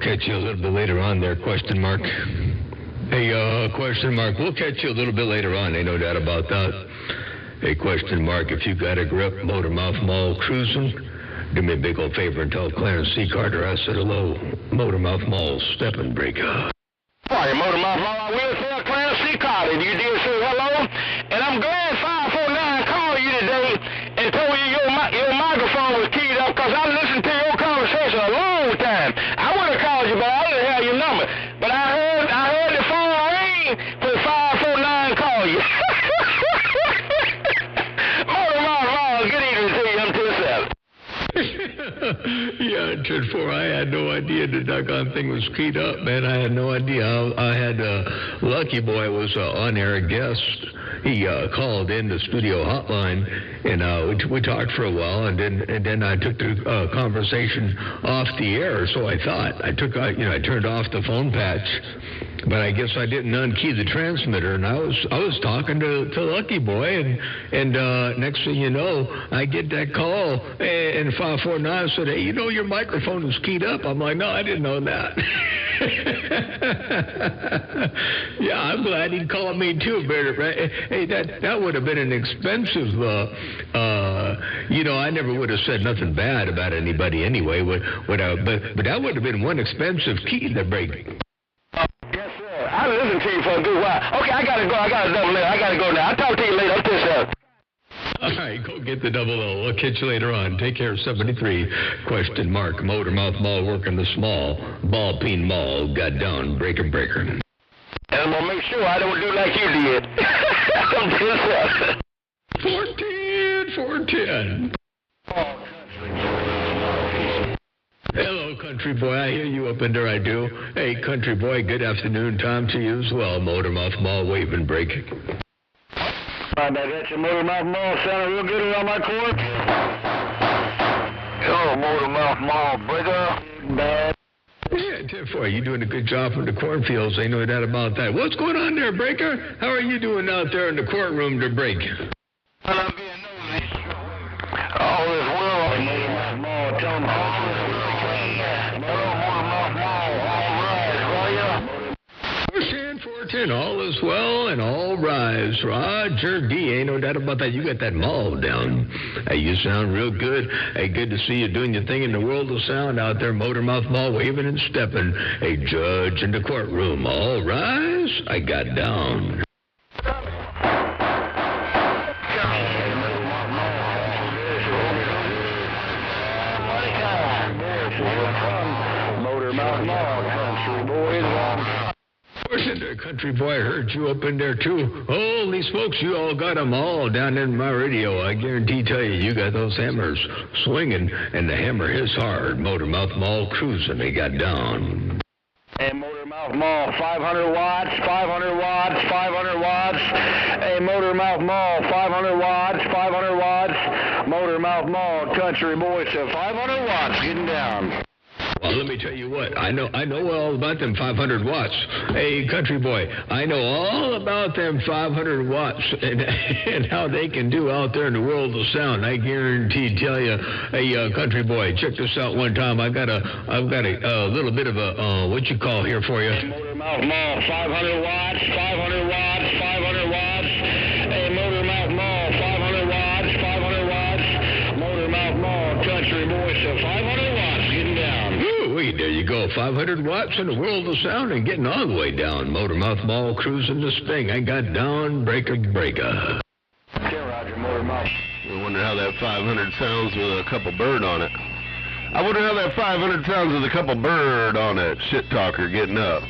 catch you a little bit later on there, question mark. Hey, question mark, we'll catch you a little bit later on, ain't no doubt about that. Hey, question mark, if you got a grip, Motormouth Mall cruising, do me a big old favor and tell Clarence C. Carter I said hello. Motormouth Mall, stepping breaker. Hi, Motormouth Mall, I will tell Clarence C. Carter you did say hello, and I'm glad 549 called you today and told you your microphone was keyed up because I listened to your conversation a long time. I would have called you, but I didn't have your number. But I heard the phone ring when 549 called you. Motormouth Mall, good evening to you. I'm to yourself. Yeah, just for I had no idea the doggone thing was keyed up, man. I had no idea. I had Lucky Boy was on-air guest. He called in the studio hotline, and we talked for a while, and then I took the conversation off the air. So I thought I turned off the phone patch, but I guess I didn't unkey the transmitter, and I was talking to Lucky Boy, and next thing you know, I get that call, and 549 said, "Hey, your microphone is keyed up." I'm like, "No, I didn't know that." Yeah, I'm glad he called me too, Bert. Hey, that would have been an expensive. I never would have said nothing bad about anybody anyway. But that would have been one expensive key to break. Yes, sir. I listened to you for a good while. Okay, I gotta go. I got a double L. I gotta go now. I'll talk to you later. I'm pissed off. All right, go get the double L. We'll catch you later on. Take care, 73. Question mark. Motormouth Mall working the small. Ball peen mall. Got down. Breaker. And I'm going to make sure I don't do like you did. I'm pissed off. 410. Hello, country boy. I hear you up in there, I do. Hey, country boy, good afternoon time to you as well. Motormouth Mall waving break. That's your Motormouth Mall sounding real good around my court. Hello, Motormouth Mall breaker. Bad. Yeah, Tiff, you doing a good job in the cornfields. Ain't no doubt about that. What's going on there, Breaker? How are you doing out there in the courtroom to break? Well, I'm being nosy. All is well. Motormouth Mall, tell them all is well. Motormouth Mall, all rise, will ya? 410, all is well and all rise. Roger D, ain't no doubt about that. You got that mall down. Hey, you sound real good. Hey, good to see you doing your thing in the world of sound out there. Motormouth Mall waving and stepping. Hey, judge in the courtroom, all rise. I got down. Motormouth Mall, country boys. Country boy, I heard you up in there too. Holy smokes, you all got them all down in my radio. I guarantee tell you got those hammers swinging, and the hammer hits hard. Motormouth Mall cruising, they got down. And Motormouth Mall, 500 watts, 500 watts, 500 watts. Hey, Motormouth Mall, 500 watts, 500 watts. Motormouth Mall, country boy, so 500 watts, getting down. Well, let me tell you what. I know all about them 500 watts. Hey, country boy, I know all about them 500 watts and how they can do out there in the world of sound. I guarantee tell you, hey, country boy, check this out one time. I've got a little bit of a what you call here for you. Motormouth Mall, 500 watts, 500 watts, 500 watts. Hey, Motormouth Mall, 500 watts, 500 watts. Motormouth Mall, country boy, so 500 watts, getting down. There you go, 500 watts in the world of sound and getting all the way down. Motormouth Mall cruising this thing. I got down, breaker. Okay, Roger, Motormouth. I wonder how that 500 sounds with a couple bird on it. I wonder how that 500 sounds with a couple bird on it. Shit talker getting up.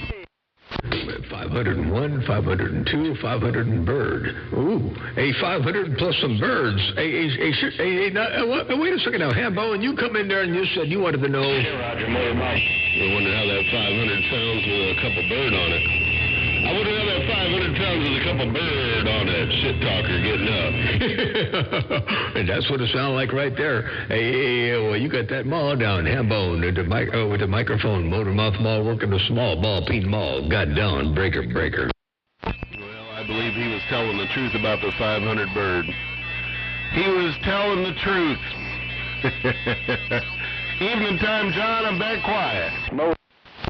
501, 502, 500 and bird. Ooh, hey, 500 plus some birds. Hey, wait a second now, Hambo, and you come in there and you said you wanted to know. Roger, Motormouth. I wonder how that 500 sounds with a couple bird on it. I wonder how that 500 sounds with a couple bird on it. Shit talker getting up. And that's what it sounds like right there. Hey, well, you got that mall down, Hambone, with the microphone. Motormouth Mall working the small ball peen mall. Got down, breaker. Well, I believe he was telling the truth about the 500 bird. He was telling the truth. Evening time, John. I'm back quiet.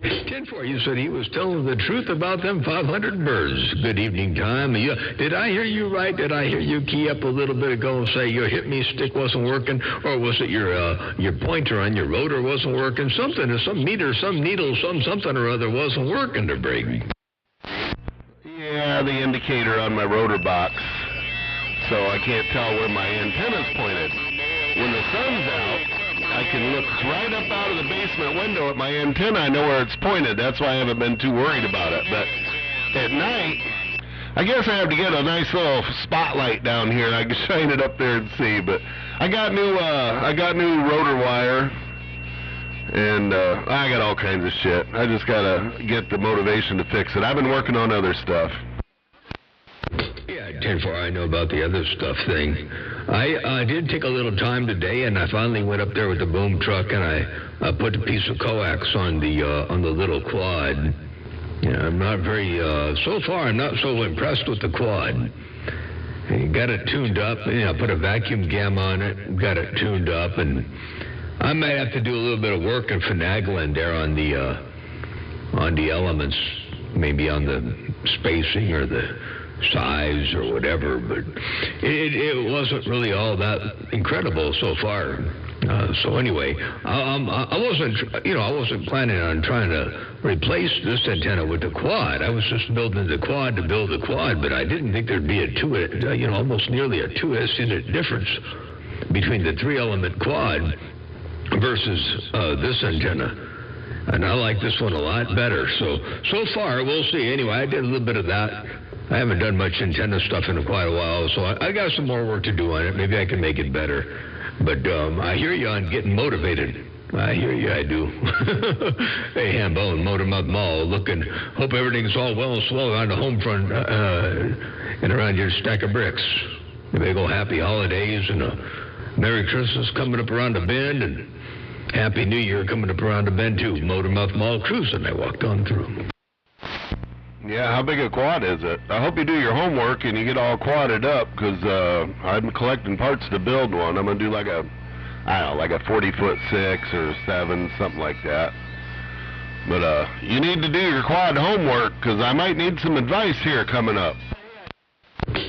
10-4, you said he was telling the truth about them 500 birds. Good evening, Tom. Did I hear you right? Did I hear you key up a little bit ago and say your hit me stick wasn't working? Or was it your pointer on your rotor wasn't working? Something, some meter, some needle, something or other wasn't working to break. Yeah, the indicator on my rotor box. So I can't tell where my antenna's pointed. When the sun's out, I can look right up out of the basement window at my antenna. I know where it's pointed. That's why I haven't been too worried about it. But at night, I guess I have to get a nice little spotlight down here and I can shine it up there and see. But I got new rotor wire, and I got all kinds of shit. I just gotta get the motivation to fix it. I've been working on other stuff. Yeah, 10-4, I know about the other stuff thing. I did take a little time today, and I finally went up there with the boom truck, and I put a piece of coax on the little quad. Yeah, I'm not very, so far I'm not so impressed with the quad. I got it tuned up, put a vacuum gamma on it, got it tuned up, and I might have to do a little bit of work and finagling there on the elements, maybe on the spacing or the size or whatever, but it wasn't really all that incredible so far. So anyway, I wasn't planning on trying to replace this antenna with the quad. I was just building the quad to build the quad, but I didn't think there'd be almost nearly a 2S unit difference between the 3-element quad versus this antenna. And I like this one a lot better. So far, we'll see. Anyway, I did a little bit of that. I haven't done much antenna stuff in quite a while, so I got some more work to do on it. Maybe I can make it better. But I hear you on getting motivated. I hear you, I do. Hey, Hambone, Motormouth Mall, hope everything's all well and slow on the home front and around your stack of bricks. A big old happy holidays and a Merry Christmas coming up around the bend, and Happy New Year coming up around the bend, too. Motormouth Mall cruising, I walked on through. Yeah, how big a quad is it? I hope you do your homework and you get all quadded up, because I'm collecting parts to build one. I'm going to do like a 40-foot 6 or 7, something like that. But you need to do your quad homework, because I might need some advice here coming up.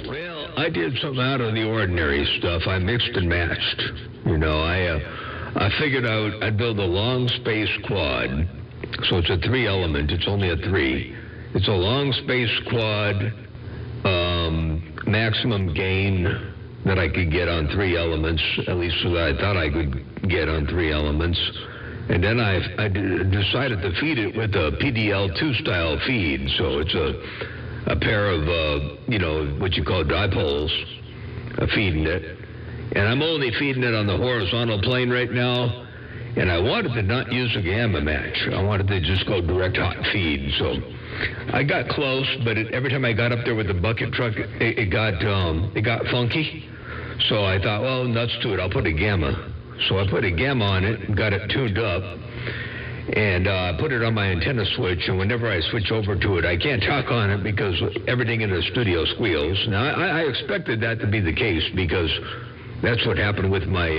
Well, I did something out of the ordinary stuff. I mixed and matched. I figured I'd build a long space quad. So it's a 3-element. It's only a 3. It's a long space quad, maximum gain that I could get on 3 elements, at least so that I thought I could get on 3 elements. And then I decided to feed it with a PDL2 style feed. So it's a pair of, what you call dipoles, feeding it. And I'm only feeding it on the horizontal plane right now. And I wanted to not use a gamma match. I wanted to just go direct hot feed. So I got close, but every time I got up there with the bucket truck, it got funky. So I thought, well, nuts to it, I'll put a gamma. So I put a gamma on it and got it tuned up. And I put it on my antenna switch, and whenever I switch over to it, I can't talk on it because everything in the studio squeals. Now, I expected that to be the case because that's what happened with my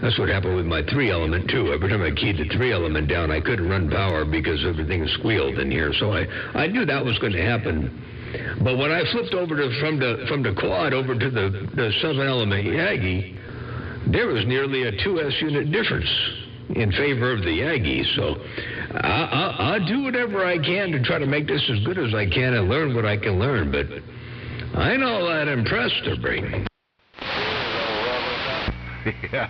3-element, too. Every time I keyed the 3-element down, I couldn't run power because everything squealed in here. So I knew that was going to happen. But when I flipped over from the quad over to the 7-element Yagi, there was nearly a 2S unit difference in favor of the Yagi. So I'll do whatever I can to try to make this as good as I can and learn what I can learn. But I know that impressed her, Brady. Yeah.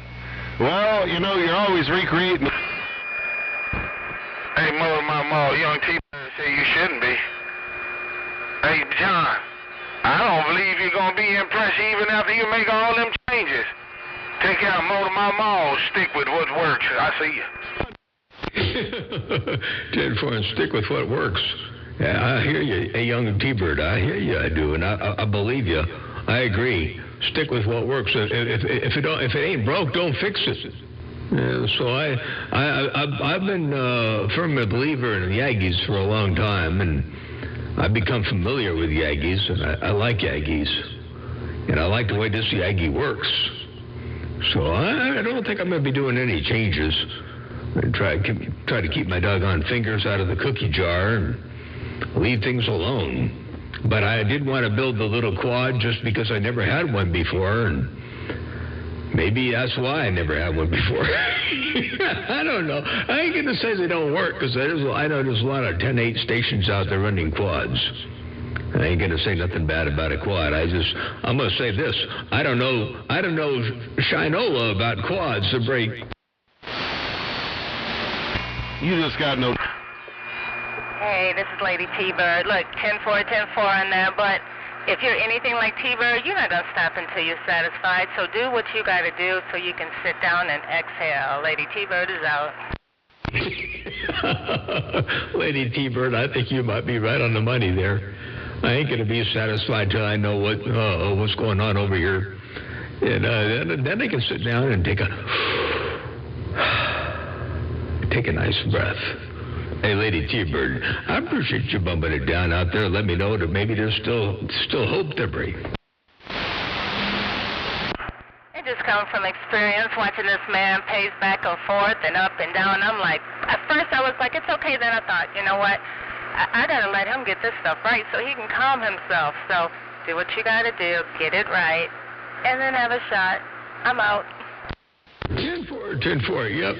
Well, you're always recreating. Hey, Motormouth Mall, young T say you shouldn't be. Hey, John, I don't believe you're going to be impressed even after you make all them changes. Take out Motormouth Mall, stick with what works. I see you. 10-4 and stick with what works. Yeah, I hear you, hey, young T-Bird. I hear you, I do, and I believe you. I agree. Stick with what works. If it ain't broke, don't fix it. So I've been a firm believer in Yagis for a long time, and I've become familiar with Yagis, and I like Yagis, and I like the way this Yagi works. So I don't think I'm going to be doing any changes. And try to keep my doggone fingers out of the cookie jar and leave things alone. But I did want to build the little quad just because I never had one before, and maybe that's why I never had one before. I don't know. I ain't going to say they don't work, because I know there's a lot of 10-8 stations out there running quads. I ain't going to say nothing bad about a quad. I'm going to say this. I don't know Shinola about quads to break. You just got no... Hey, this is Lady T-Bird. Look, 10-4, 10-4 on there, but if you're anything like T-Bird, you're not going to stop until you're satisfied, so do what you got to do so you can sit down and exhale. Lady T-Bird is out. Lady T-Bird, I think you might be right on the money there. I ain't going to be satisfied till I know what's going on over here. And then I can sit down and take a nice breath. Hey, Lady T-Bird, I appreciate you bumping it down out there. Let me know that maybe there's still hope to break. It just comes from experience watching this man pace back and forth and up and down. I'm like, at first I was like, it's okay. Then I thought, you know what? I got to let him get this stuff right so he can calm himself. So do what you got to do, get it right, and then have a shot. I'm out. 10-4, yep.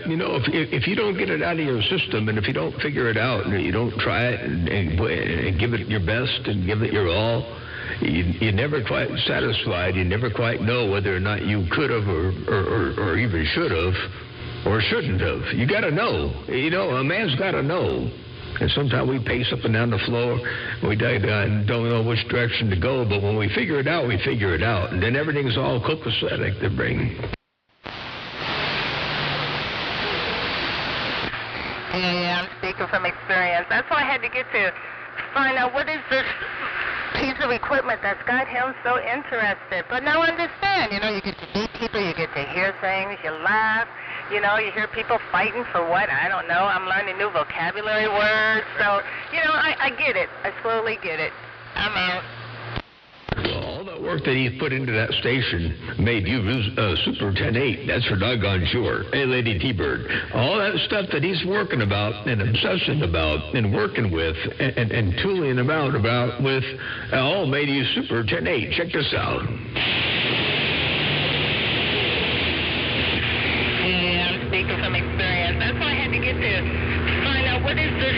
You know, if you don't get it out of your system, and if you don't figure it out, and you don't try it and give it your best and give it your all, you're never quite satisfied. You never quite know whether or not you could have or even should have or shouldn't have. You got to know. You know, a man's got to know. And sometimes we pace up and down the floor. We don't know which direction to go, but when we figure it out, we figure it out. And then everything's all copacetic to bring. Yeah, I'm speaking from experience. That's why I had to get to find out what is this piece of equipment that's got him so interested. But now I understand, you know, you get to meet people, you get to hear things, you laugh, you know, you hear people fighting for what, I don't know. I'm learning new vocabulary words. So, you know, I get it. I slowly get it. I'm out. All that work that he's put into that station made you Super 10-8. That's for doggone sure. Hey, Lady T-Bird, all that stuff that he's working about and obsessing about and working with and tooling about with all made you Super 10-8. Check this out. Yeah, I'm speaking from experience. That's why I had to get to find out what is this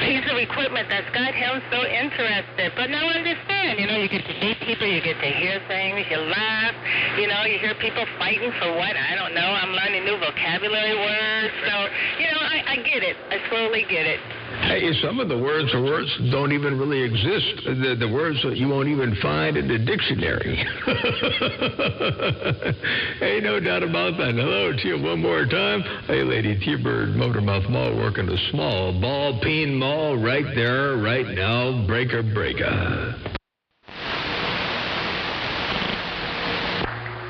piece of equipment that's got him so interested. But now I understand, you know, you get to meet people, you get to hear things, you laugh, you know, you hear people fighting for what, I don't know. I'm learning new vocabulary words. So, you know, I get it. I slowly get it. Hey, some of the words are words that don't even really exist. The words that you won't even find in the dictionary. Hey, no doubt about that. Hello to you one more time. Hey, Lady T-Bird, Motormouth Mall, working a small ball peen mall right there, right now. Breaker.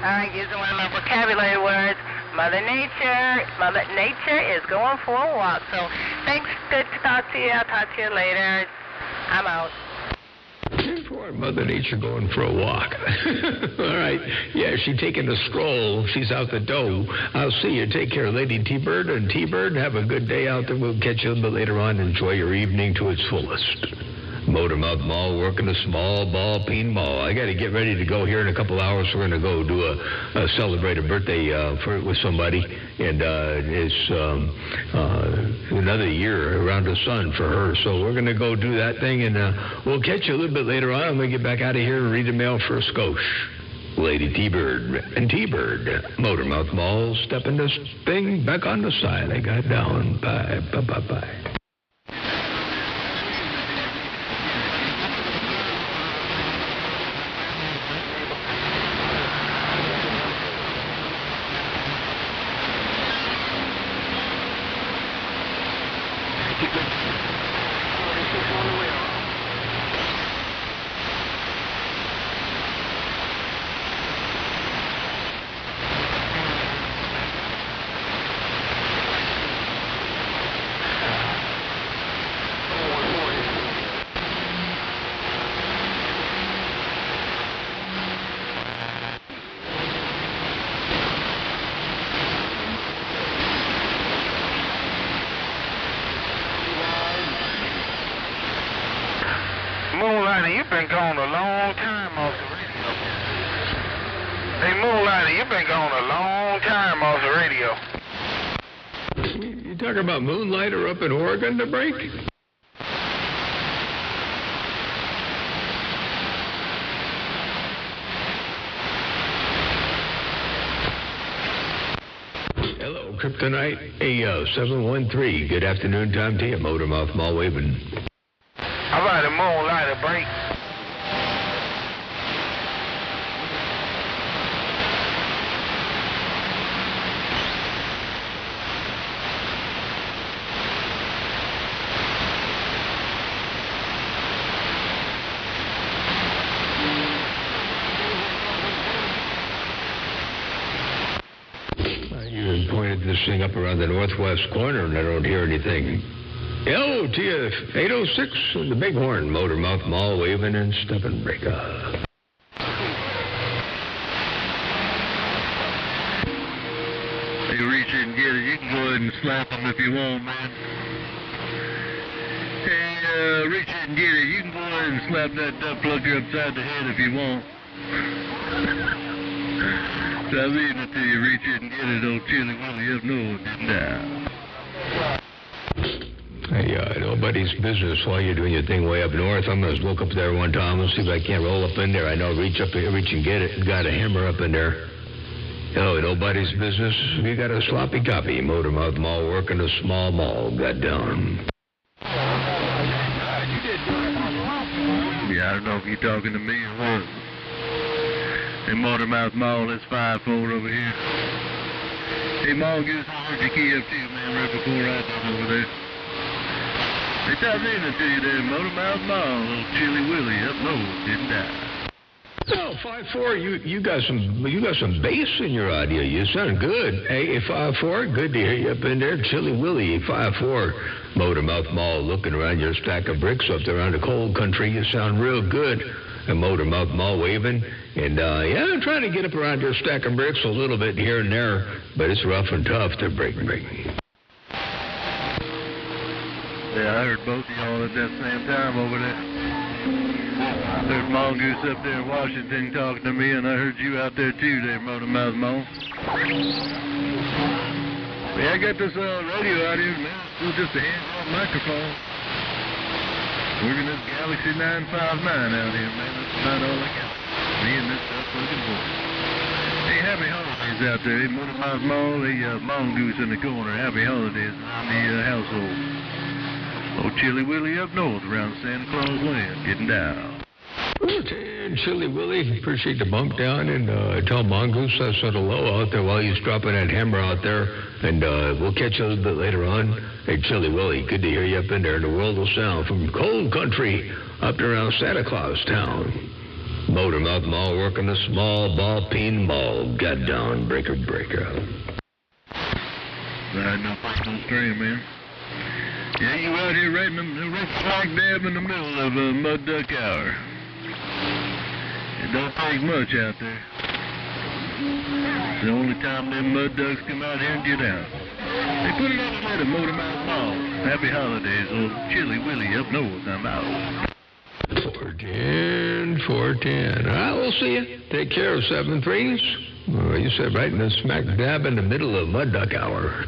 All right, using one of my vocabulary words. Mother Nature is going for a walk. So thanks. Good to talk to you. I'll talk to you later. I'm out. For Mother Nature going for a walk. All right. Yeah, she's taking a stroll. She's out the door. I'll see you. Take care, Lady T-Bird. And T-Bird, have a good day out there. We'll catch you a little bit later on. Enjoy your evening to its fullest. Motormouth Mall, working a small ball peen mall. I got to get ready to go here in a couple hours. We're going to go do a celebrate a birthday with somebody, and it's another year around the sun for her. So we're going to go do that thing, and we'll catch you a little bit later on. I'm going to get back out of here and read the mail for a skosh. Lady T-Bird and T-Bird, Motormouth Mall, stepping this thing back on the side. I got down. Bye. been gone a long time off the radio. Hey, Moonlighter, you've been gone a long time off the radio. You talking about Moonlighter up in Oregon to break? Hello, Kryptonite. Hey, 713. Good afternoon time to you, Motormouth Mall waving. How about a Moonlighter break? You pointed this thing up around the northwest corner, and I don't hear anything. LTF 806 and the Bighorn, Motormouth Mall waving and stepping breaker. Hey, Richard and get it. You can go ahead and slap him if you want, man. Hey, Richard and get it. You can go ahead and slap that duck plucker upside the head if you want. So I'm leaving it to you, Richard and get it. Old Chili Willie up north and down. Hey, nobody's business while you're doing your thing way up north. I'm going to look up there one time and see if I can't roll up in there. I know reach and get it. Got a hammer up in there. Oh, nobody's business. We got a sloppy copy. Motormouth Mall working a small mall. Got down. Yeah, I don't know if you're talking to me or what. Hey, Motormouth Mall, that's 5-4 over here. Hey, Mongoose, I heard your key up too, man, right before I did over there. They stopped in to you there, Motormouth Mall, old Chili Willie up north, didn't die. Oh, 5-4. You got some bass in your audio. You sound good. Hey, 5-4. Good to hear you up in there. Chili Willie, 5-4. Motormouth Mall, looking around your stack of bricks up there around the cold country. You sound real good. And Motormouth Mall waving. And, yeah, I'm trying to get up around your stack of bricks a little bit here and there, but it's rough and tough to break. Yeah, I heard both of y'all at that same time over there. I heard Mongoose up there in Washington talking to me, and I heard you out there too there, Motormouth Mall. Yeah, I got this radio out here, man. It's still just a handheld microphone. Working this Galaxy 959 out here, man. That's about all I got. Me and this fucking boy. Hey, happy holidays out there. Hey, Motormouth Mall, hey, Mongoose in the corner. Happy holidays around the household. Old Chili Willie up north around Santa Claus Land, getting down. And Chili Willie, appreciate the bump down, and tell Mongoose I said hello out there while he's dropping that hammer out there, and we'll catch you a little bit later on. Hey, Chili Willie, good to hear you up in there in the world of sound from cold country up to around Santa Claus town. Motormouth Mall working a small ball peen ball. Got down, breaker. Riding up on the stream, man. Yeah, you out here right smack dab in the middle of a mud duck hour. It don't take much out there. It's the only time them mud ducks come out here and get out. They put it on the letter, Motormouth Mall. Happy holidays, old Chili Willie up north. I'm out. 410. All right, we'll see you. Take care of 7-3s. Well, you said right in the smack dab in the middle of mud duck hour.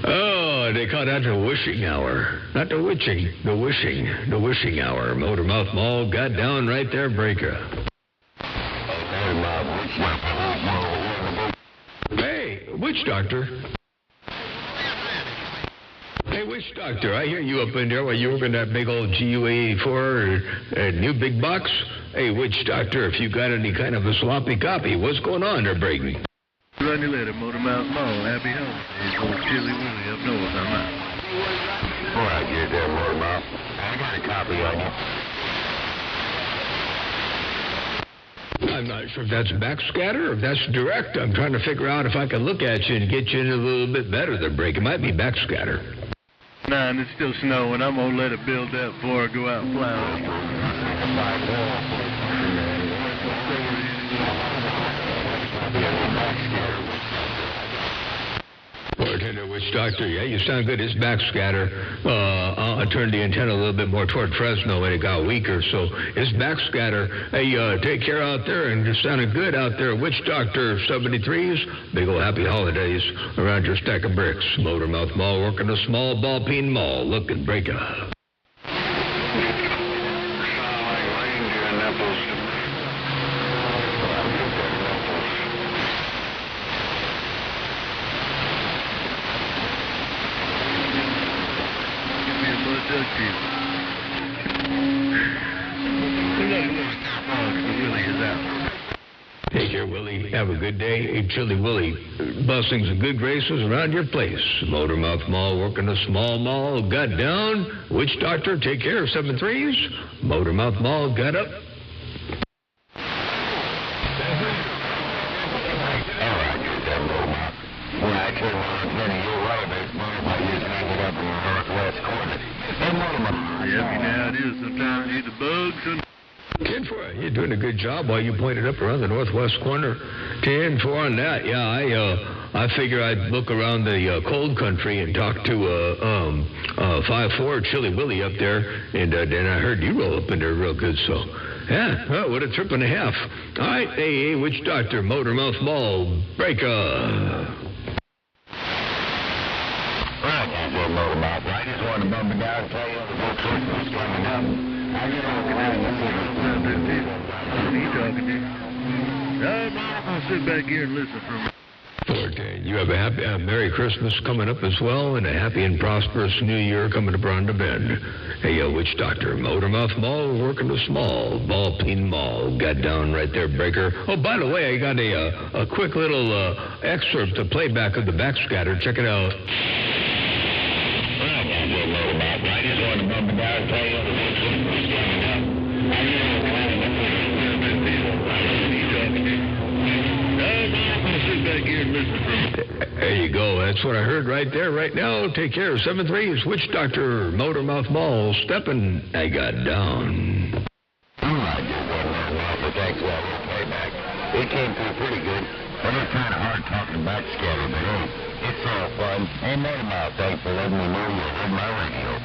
Oh, they call that the wishing hour. Not the witching, the wishing hour. Motormouth Mall got down right there, breaker. Hey, witch doctor. Hey, witch doctor, I hear you up in there while you were in that big old GUA-84 new big box. Hey, witch doctor, if you got any kind of a sloppy copy, what's going on there, Brayton? Run your letter, Motormouth Mall. Happy holidays, old Chili Willie up north. I'm out. All right, you're there, Motormouth. I got a copy on you. I'm not sure if that's backscatter or if that's direct. I'm trying to figure out if I can look at you and get you in a little bit better than break. It might be backscatter. Nah, and it's still snowing. I'm going to let it build up before I go out and plow it. Bartender, witch Witch Doctor, yeah, you sound good. It's backscatter. I turned the antenna a little bit more toward Fresno and it got weaker, so it's backscatter. Hey, take care out there, and you sounded good out there. Witch Doctor 73s, big old happy holidays around your stack of bricks. Motormouth Mall working a small ball peen mall. Look and break up. Take care, Willie. Have a good day. Hey, Chilly Willie, blessings and good graces around your place. Motormouth Mall working a small mall. Got down. Witch Doctor, take care. 7-3s. Motormouth Mall got up. Sometimes eat the bugs and 10-4. You're doing a good job while you pointed up around the northwest corner. 10-4 on that. Yeah, I figure I'd look around the cold country and talk to 5-4 Chilly Willie up there, and then I heard you roll up in there real good. So, yeah, well, what a trip and a half. All right, hey, Witch Doctor, Motormouth Mall, break up. Motormouth. I just wanted to bump it down and tell you the whole Christmas coming up. I just want to I'm going to sit back here and listen for a minute. 410. You have a happy, Merry Christmas coming up as well, and a happy and prosperous New Year coming up around the bend. Hey, Witch Doctor, Motormouth Mall working a small ball peen mall. Got down right there, breaker. Oh, by the way, I got a quick little excerpt, a playback of the backscatter. Check it out. I just want to bump it down and tell you the whole Christmas coming up. I just want to sit back here and listen for a minute. There you go. That's what I heard right there, right now. Take care. 7-3, Witch Doctor, Motormouth Mall, stepping. I got down. I just want to learn well, but thanks for that little playback. It came through pretty good. But it's kind of hard talking backscatter, but hey, it's all fun. Hey, Motormouth, thanks for letting me know you heard my radio.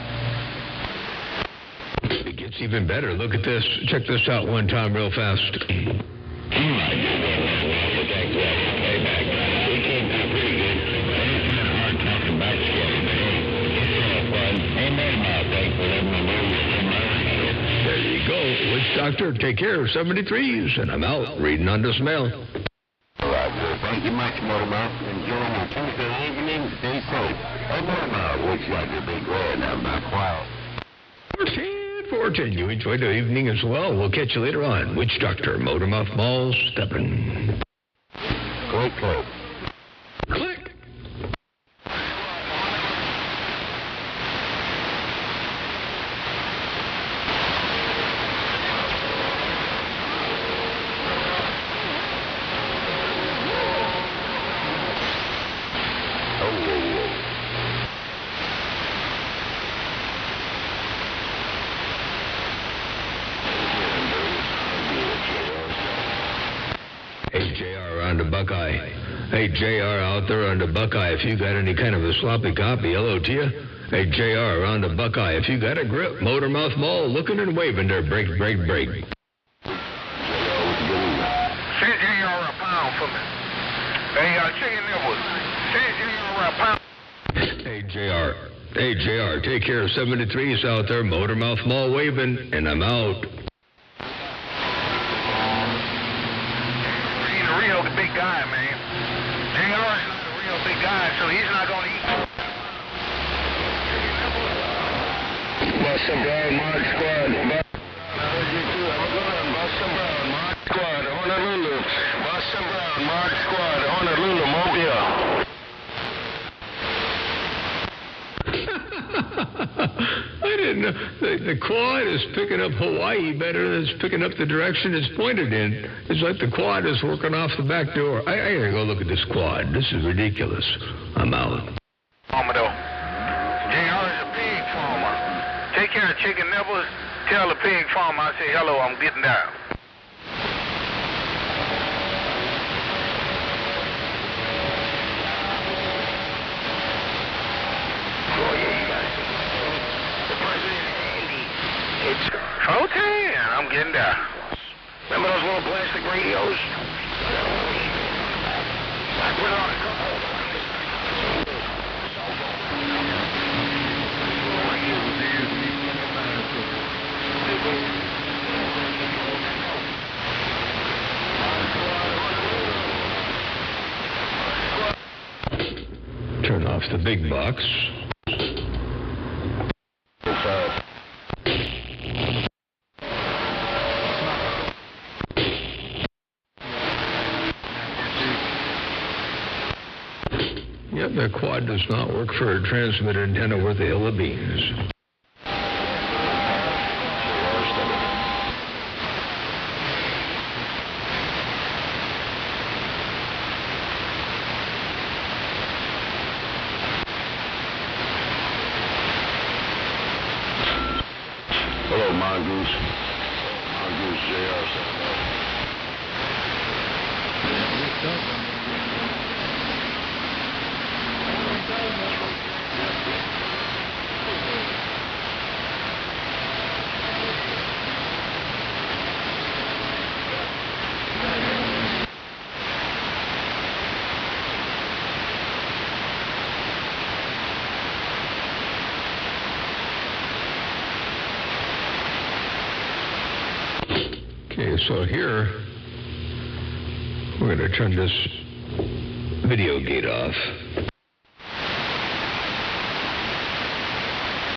It gets even better. Look at this. Check this out one time real fast. I just want to learn well, but thanks for that little playback. It came through pretty good. But it's kind of hard talking backscatter, but hey, it's all fun. Hey, Motormouth, thanks for letting me know you heard my radio. There you go. Witch Doctor, take care. 73s, and I'm out reading on the smell. Thank you much, Motormouth. Enjoy your Tuesday evening. Stay safe. Hey, Motormouth, looks like a big red. I'm not quiet. 410. You enjoy the evening as well. We'll catch you later on. Witch Doctor, Motormouth Mall, stepping. Click, click. Click. Hey, JR on the Buckeye. Hey, JR out there on the Buckeye, if you got any kind of a sloppy copy, hello to you. Hey, JR on the Buckeye, if you got a grip, Motormouth Mall, looking and waving there, break. Say JR a pound for me. Hey, chicken nipples. Say JR a pound. Hey, JR, take care of 73s out there, Motormouth Mall waving, and I'm out. The big guy, man. JR is not a real big guy, so he's not going to eat. Boston Brown, Mod Squad. Boston Brown, Mod Squad, Honolulu. Boston Brown, Mod Squad, Honolulu, Mobile. I didn't know. The quad is picking up Hawaii better than it's picking up the direction it's pointed in. It's like the quad is working off the back door. I gotta go look at this quad. This is ridiculous. I'm out. JR is a pig farmer. Take care of chicken nipples. Tell the pig farmer I say hello, I'm getting down. radios. I put on a couple. Turn off the big box. Yep, the quad does not work for a transmitter antenna worth a hill of beans. Hello, Mongoose. Mongoose JR. Okay, so here we're going to turn this video gate off.